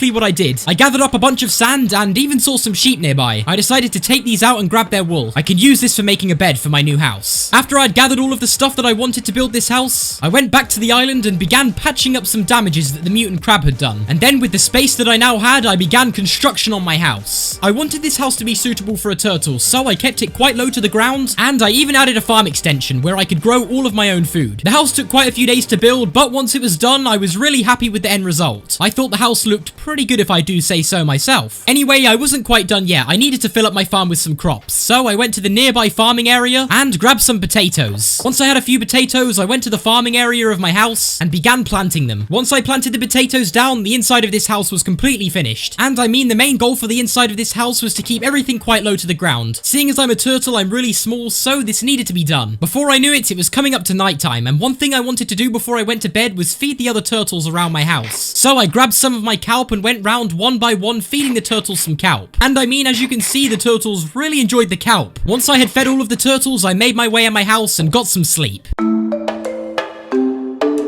exactly what I did. I gathered up a bunch of sand and even saw some sheep nearby. I decided to take these out and grab their wool. I could use this for making a bed for my new house. After I'd gathered all of the stuff that I wanted to build this house, I went back to the island and began patching up some damages that the mutant crab had done. And then with the space that I now had, I began construction on my house. I wanted this house to be suitable for a turtle, so I kept it quite low to the ground, and I even added a farm extension where I could grow all of my own food. The house took quite a few days to build, but once it was done, I was really happy with the end result. I thought the house looked pretty good if I do say so myself. Anyway, I wasn't quite done yet. I needed to fill up my farm with some crops, so I went to the nearby farming area and grabbed some potatoes. Once I had a few potatoes, I went to the farming area of my house and began planting them. Once I planted the potatoes down, the inside of this house was completely finished. And I mean, the main goal for the inside of this house was to keep everything quite low to the ground. Seeing as I'm a turtle, I'm really small, so this needed to be done. Before I knew it, it was coming up to nighttime, and one thing I wanted to do before I went to bed was feed the other turtles around my house. So I grabbed some of my kelp and went round one by one feeding the turtles some kelp. And I mean, as you can see, the turtles really enjoyed the kelp. Once I had fed all of the turtles, I made my way in my house and got some sleep.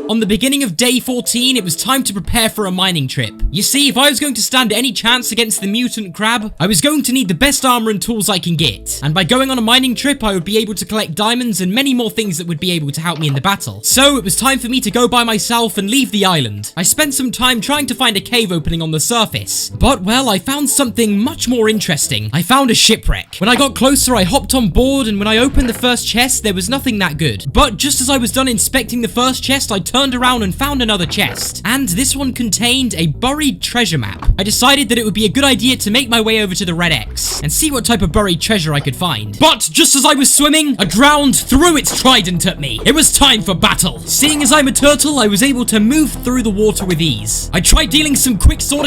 On the beginning of day 14, it was time to prepare for a mining trip. You see, if I was going to stand any chance against the mutant crab, I was going to need the best armor and tools I can get. And by going on a mining trip, I would be able to collect diamonds and many more things that would be able to help me in the battle. So it was time for me to go by myself and leave the island. I spent some time trying to find a cave opening on the surface. But, well, I found something much more interesting. I found a shipwreck. When I got closer, I hopped on board, and when I opened the first chest, there was nothing that good. But just as I was done inspecting the first chest, I turned around and found another chest, and this one contained a buried treasure map. I decided that it would be a good idea to make my way over to the Red X and see what type of buried treasure I could find. But just as I was swimming, a drowned threw its trident at me. It was time for battle. Seeing as I'm a turtle, I was able to move through the water with ease. I tried dealing some quick sword